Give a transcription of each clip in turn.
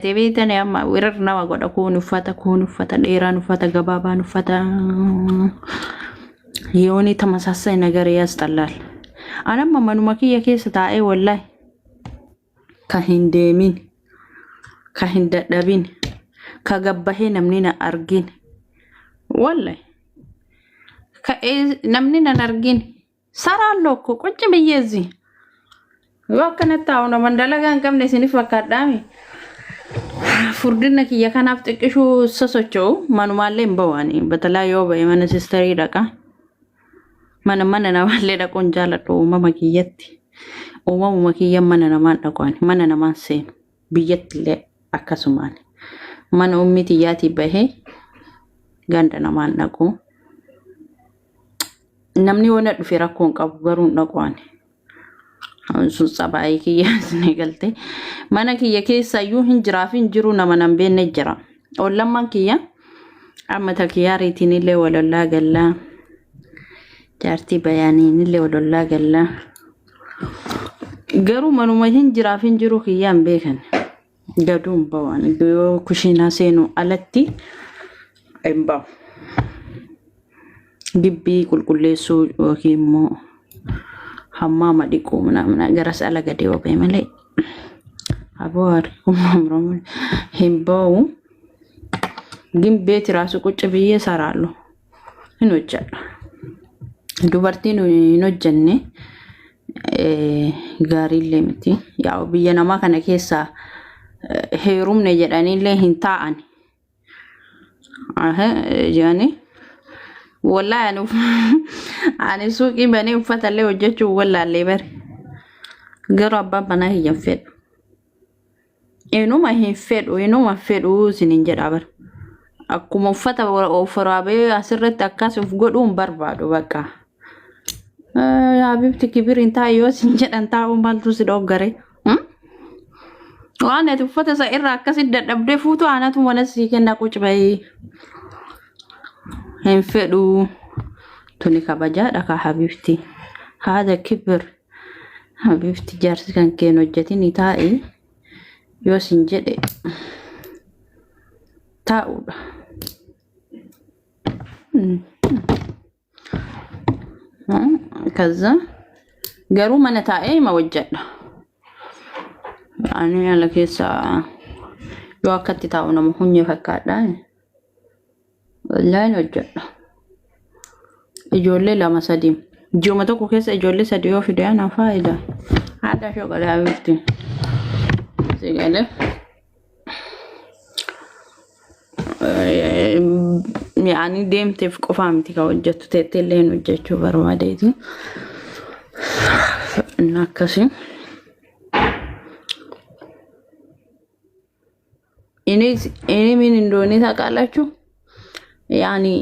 Tebeetani amma wirar nama godha kun uffata dheeraan uffata gabaabaan uffata yooni tamasaasay ነገር ያስጠላል አናማ manuma kiyya keessa taa'ee wallahi ka hin deemin ka hin dadhabin ka gabbahee namni na argin wallahi ka namni na argin saraallo ko qochi biyyezi wakana taawna mandalagaan kamne sinif fakkaadhaami furdina kiyya kanaaf xiqqishu sosochoo manumaalee mbawani batalaayo bayman sisterii dhaqa mana namallee dhaqoon jaaladhu uumama kiyyatti uumama kiyya mana namaan dhaqoon mana namaan seen biyyattillee akkasumaan mana ummitiyaati bahee ganda namaan dhaqu namni wona dhufe rakkoon qabu garuun dhaqoon sun sabai kiyya sinigalte mana kiyya keessa iyyuu hin jiraafin jiru nama nan beenne jira ollamman kiyya amma takiyaariitinillee walallaa gallaa jaartii bayaaniinillee walallaa gallaa garuu manuma hin jiraafin jiru kiyyaan beekan gaduun bawaan kushiinaa seenu alatti embaw gibbii qulqulleessuu yookiin immoo hammama dhiquu mana garas ala gadee wabee malee aboor kumamroon himbaw gimbee tiraasu qucci biyyee saraallo hin hojjedha dubartiin hin hojjenne gaariillee miti yaa biyya namaa kana keessa heerumne jedhanillee hin taa'an jaani wallahi ani suuqii banii uffatallee hojjechuu wallaallee bare garuu abbaan manaa hin fedhu inuma fedhu sinin jedha bare akkuma uffata ofaraabee asirratti akkas uf godhuun barbaadu bakka habibti kibirin taayoo sin jedhan taa'uu maaltu si dhoggare waan ati uffata isa irraa akkasitti dadhabdee fuutu aanatu mana sii kenna quci bahee hin fedhu tuni kabajaadha ka habibti haada kibir habibti jaarsi kan keen hojjetini taa'e yoo sin jedhe taa'uudha kaza garuu mana taa'ee ma hojjedha ani ala keessa yoo akkatti taa'u nama hunye fakkaadha wallahi hojjedha ijoollee lama sadii ji'uma tokko keessa ijoollee sadii yoo fide ana faayida haadha shoqolee habibti sigale yani deemteef qofaa miti ka hojjettu teetteellee hojjechuu barbaadeeti akkasi ini min indooni taaqaalachu yani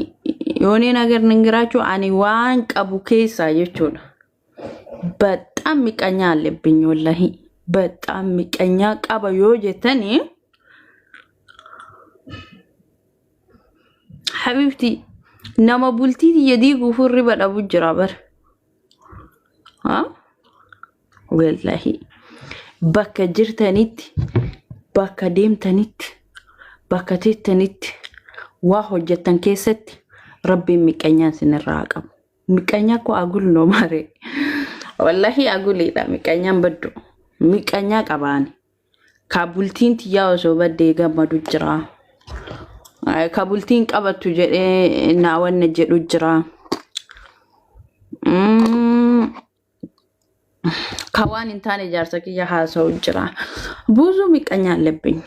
yooni ነገር ንግራችሁ ani waan qabu keessa jechuudha በጣም ሚቀኛ አለብኝ ወላሂ በጣም ሚቀኛ ቀባ yoo jettani habibti nama bultii yadii gufurri badhabu jira bar wallahi bakka jirtanitti bakka deemtanitti bakka teettanitti waa hojjetan keessatti rabbiin miqanyaan sinirraa qabu miqanya ko agul no mare wallahi aguliidha miqanyaan baddu miqanya qabaani kabultiin tiyaa osoo badde gammadu jira kabultiin qabatu jedhee naawanne jedhu jira kawaan intaane jaarsa kiyya haasa'u jira buuzu miqanya aለብኝ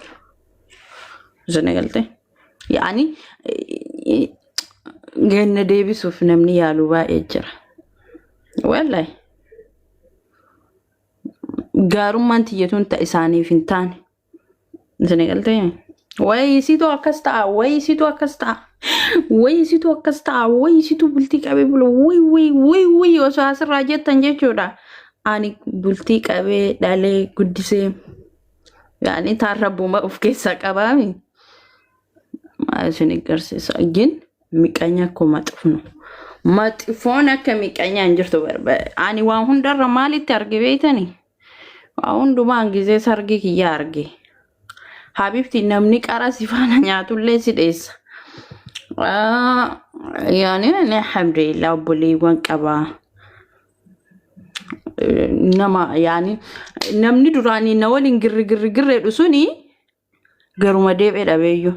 ዘነገልተ yani genne deebisuuf namni yaalu baay'ee jira wallahi gaarummaan tiyyatuun ta isaaniif hin taane ዘነገልተ ወይሲቱ አከስታ ወይሲቱ አከስታ ወይሲቱ bultii qabee bulo ወይ osoo asirraa jettan jechuudha ani bultii qabee dhalee guddisee yani taarrabuma of keessa qabaami maasin garsiisa gin miqanya ko maxfoon akka miqanya injirtu barba ani waan hundarra maalitti arge beeytani waan hundumaan gizee sargi kiyya arge Habibti namni qara sifaana nyaatullee si dheessa. Yani ne alhamdulillah obboleewwan qaba. Nama yani namni duraanii na waliin girre suni garuma deebi'ee dhabeeyyu.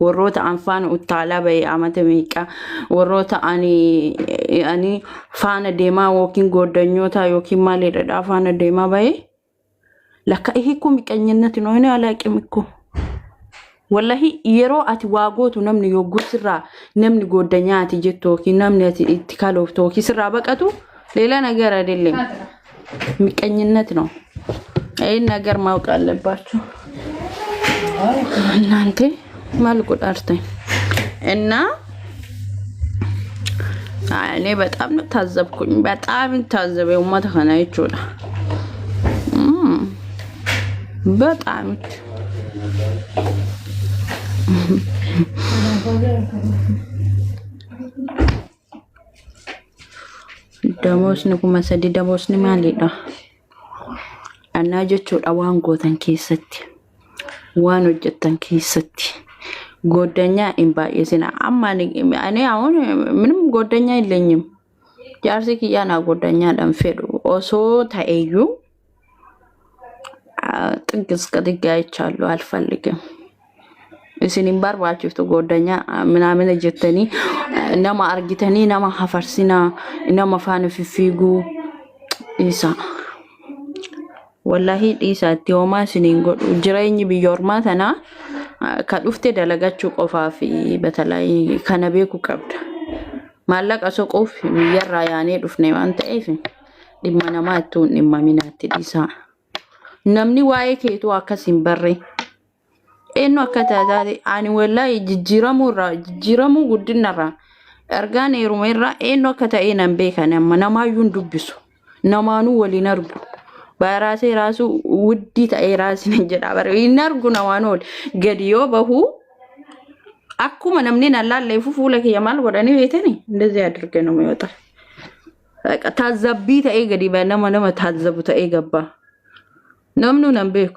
Warroota anfaan utaalaa bahee amata meeqa warroota ani faana deemaa yookiin goddanyoota yookiin maaliidha faana deemaa bahee lakka hiiku miqanyannati nooni alaaqimikko wallahi yeroo ati waagootu namni yoggusirraa namni goddanyaati jettu yookiin namni ati itti kalooftu yookiin sirraa baqatu leela nagara dille miqanyannati no nagar maawqa አለባችሁ እናንተ ማልቁ ዳርተኝ እና እኔ በጣም ታዘብኩኝ በጣም ታዘበው ማተከና ይችላል በጣም ደሞስ ንኩ መሰዲ ደሞስ ንማሊዳ እና ጀቹዳ ዋን ጎተን ኬሰቲ ዋን ወጀተን ኬሰቲ ጎደኛ ኢምባየስና አማኒ እኔ አሁን ምንም ጎደኛ የለኝም ጃርሲ ኪያና ጎደኛ ደንፈዱ ኦሶ ታዩ ጥግስ ከድጋ ይቻሉ አልፈልግም እስኒም ባርባችሁት ጎደኛ ምናምን ጀተኒ ነማ አርጊተኒ ነማ ሐፈርሲና ነማ ፋን ፍፊጉ ኢሳ ወላሂ ኢሳ ቲዮማ ስኒን ጎዱ ጅራይኝ ቢዮርማተና ከዱፍቴ ደለጋቹ ቆፋፊ በተላይ ከነቤኩ ቀብድ ማለቀ ሶቆፍ ይራ ያኔ ዱፍኔ አንተ ኤፍ ዲማናማቱ ንማሚናት ዲሳ ነምኒ ዋይ ኬቱ አከሲን በሬ ኤኖ አከታታሪ አኒ ወላሂ ጅጅረሙ ጉድነራ እርጋን ኤሩሜራ ኤኖ አከታኤ ነምቤ ከነማናማዩን ዱብሱ ነማኑ ወሊነርጉ ባራሴ ራሱ ውዲ ታይራስ ነጀዳ በር ይነርጉ ነዋኖል ገዲዮ በሁ አኩመ ነምኔን አላለ ይፉፉለክ የማል ወደኔ ቤተኔ እንደዚህ አድርገ ነው የሚወጣ በቃ ታዘቢ ታይ ገዲ በነማ ታዘቡ ታይ ገባ ነምኑ ነምቤኩ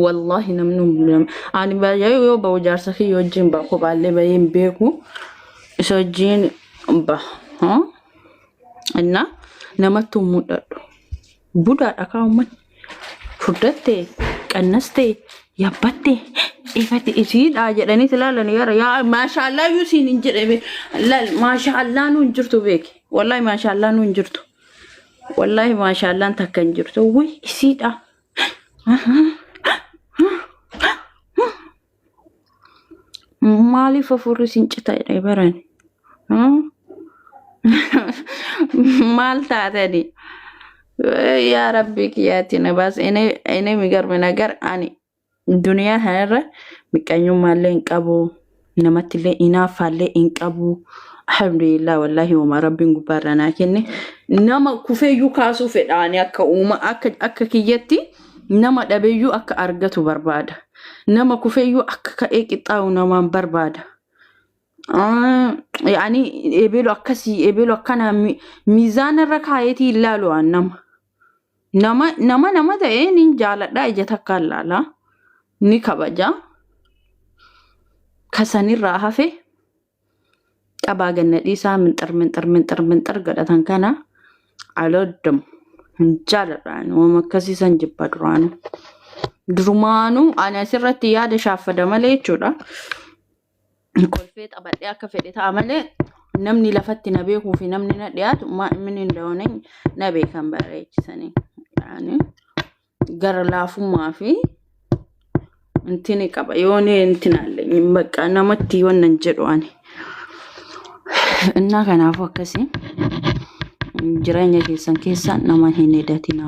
والله ነምኑ አኒ ባያዩ በውጃር ሰፊ ወጅን ባቆባለ በይም ቤኩ ሶጂን ባ እና ነመቱ ሙደዱ ቡዳ አካውመን ፉደቴ ቀነስቴ ያባቴ ኢፈት ኢሲዳ ጀደኒ ትላለን ያ ማሻአላ ዩሲን እንጀደበ ለል ማሻአላ ነው እንጅርቱ ቤክ ወላሂ ማሻአላ ነው እንጅርቱ ወላሂ ማሻአላ ተከንጅርቱ ወይ ኢሲዳ ማሊ ፈፉሩ ሲንጭታ ይበረን ማልታተዲ يا ربي كياتنا بس انا ميغر منغر اني الدنيا هره مكانيو مالين قبو نمتله انا فاله انقبو الحمد لله والله وما ربي غبرنا كني نما كفيو كاسو فداني اكوما اككيتي نما دبيو اك ارغتو بربادا نما كفيو اككايقطاو نما بربادا يعني يبيلو كنا ميزان الركايتي لالو نما ده نين جالدا اجتكالالا ني كبجا كسني راحفه طباغندي منطر غدتن كنا علودم جالدان ومكسي سنجبدران درمانو انا سرت ياد شافده مليچودا كلفيت ابدي اكفدي تعمله نمني لفت نبيكو في نمني نديات ما من እንደሆነኝ ነቤ ከንበረች ሰኔ يعني ገር ላፉ ማፊ እንትን ይቀባ የሆነ እንትን አለኝ በቃ ነመት ይወነን ጀዶአኔ እና ከናፎ ከሲ ጅራኛ ከሰን ነማ ሄኔዳቲና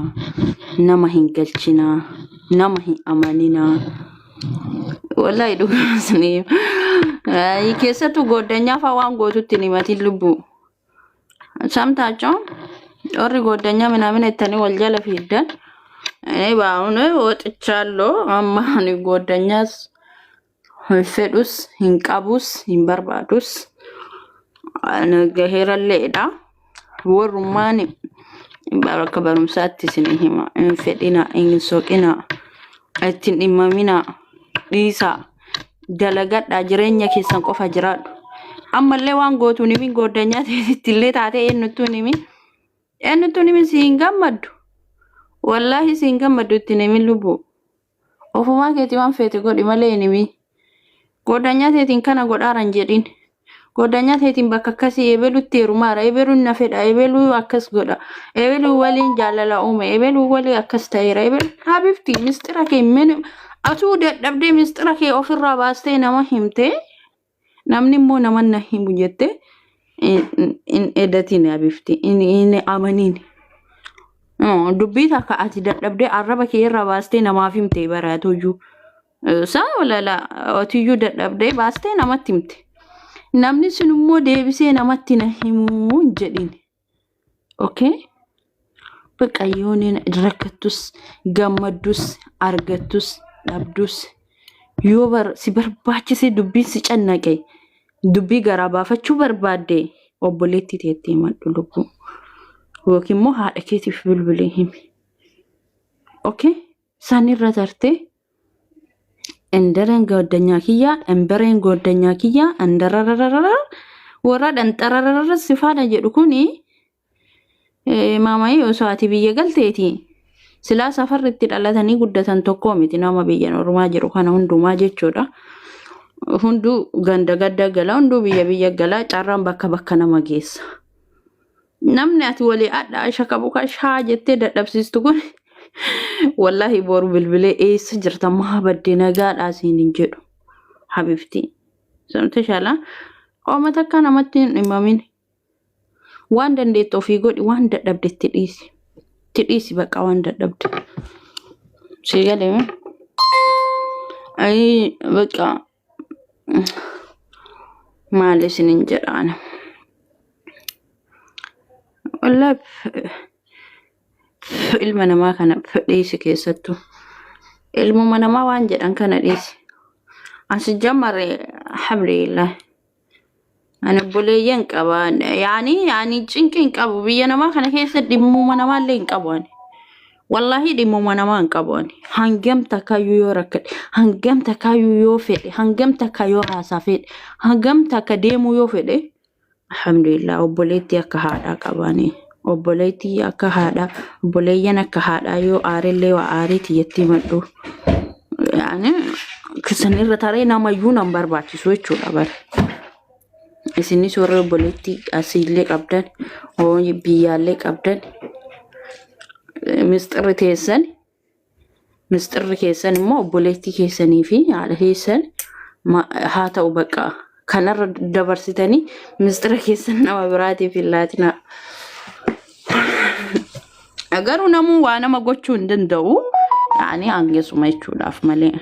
ነማ ሄንገልቺና ነማ ሄ አማኒና ወላሂ ዱስኒ አይ ከሰቱ ጎደኛ ፋዋን ጎቱት ኒማቲ ልቡ ሰምታቸው ኦሪ ጎደኛ ምናምን እተኒ ወልጀለ ፊደን እኔ ባሁን ወጥቻለሁ አማኒ ጎደኛስ ሆይፈዱስ ይንቃቡስ ይንበርባዱስ ነገሄረለዳ ወሩማኒ ባረከበሩም ሳትስኒሂማ እንፈዲና እንሶቂና እትን ኢማሚና dhiisaa dalagadhaa jireenya keessan qofa jiraadhu. Ammallee waan gootu nimi goddanyaa ta'etti illee taatee eenyutu nimi siin gammaddu. Wallahi siin gammaddu itti nimi lubu. Ofumaa keetii waan feete godhi malee nimi. Goddanyaa ta'etiin kana godhaaran jedhin. Goddanyaa ta'etiin bakka akkasii ebelutti heerumaara. Ebeluun na fedha. Ebeluu akkas godha. Ebeluu waliin jaalala uume. Ebeluu walii akkas ta'eera. Ebeluu habibti mistira kee atuu dadhabdee mistira kee ofirraa baastee nama himte. Namni immoo nama na himu jette in edatiin habibti. In amaniin. Dubbii takka ati dadhabdee arraba kee irraa baastee namaaf himte baraatuyyuu. Saa walala otiyyu dadhabdee baastee namatti himte. Namni sun immoo deebisee namatti na himuu jedhin. Okay? Bakka yooniin rakkattus, gammaddus, argattus, dhabdus yoo si barbaachise dubbiin si cannaqe dubbii garaa baafachuu barbaadde obboleetti teettee maddu lubbuu. Yookiin immoo haadha keetiif bilbilee himi. Okay? San irra tartee enderen goddanyaa kiyyaa, embereen goddanyaa kiyyaa, andarararara warra dhanxarararara sifaadha jedhu kuni maamayi osoo ati biyya galteeti. Silaa safarri itti dhalatanii guddatan tokko miti nama biyya Oromaa jiru kana hundumaa jechuudha. Hunduu ganda gadda gala, hunduu biyya gala, carraan bakka nama geessa. Namni ati walii adda isha qabu kashaa jettee dadhabsiistu kun wallahi boru bilbilee eessa jirta maha badde nagaadhaa siin jedhu habibti. Samte shala ooma takka namatti hin himamin. Waan dandeettu ofii godhi waan dadhabdetti dhiisi. Tidhiisi bakka waan dadhabde. Sigalee ay bakka maali sinin jedhaana. Wallahi ilma namaa kana dhiisi keessattuu. Ilmuma namaa waan jedhan kana dhiisi. Asi jammare alhamdulillah. Ana buleeyyan qabaan yaani cinqin qabu biyya namaa kana keessa dhimmuma namaa illee hin qabuani. Wallahi dhimmuma namaa hin qabuani. Hangam takkayyuu yoo rakkate, hangam takkayyuu yoo fedhe, hangam takka yoo haasaa fedhe, hangam takka deemuu yoo fedhe alhamdulillah obboleetti akka haadhaa qabaani. Obboleetti akka haadhaa, obboleeyyan akka haadhaa yoo aarillee waa aariiti jettee maddu. Yaani kisanirra taree namayyuu nan barbaachisu jechuudha bare. Isini soorra obboleetti asiillee qabdan, biyyaallee qabdan. Mistirri keessan immoo obboleetti keessanii fi haadha keessan haa ta'u bakka kanarra dabarsitanii mistira keessan nama biraatiif hin laatina. Agaruu namuu waa nama gochuu hin danda'u. Yaani hangeessuma jechuudhaaf malee.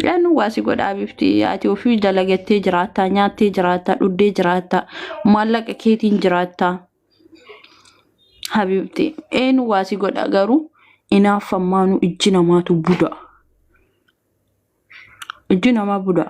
Yaanu waasi godhaa bifti ati ofii dalagattee jiraattaa, nyaattee jiraattaa, dhuddee jiraattaa, maallaqa keetiin jiraattaa. Habibti eenu waasi godhaa garuu inaaf ammaanu ijji namaatu buda. Ijji namaa buda.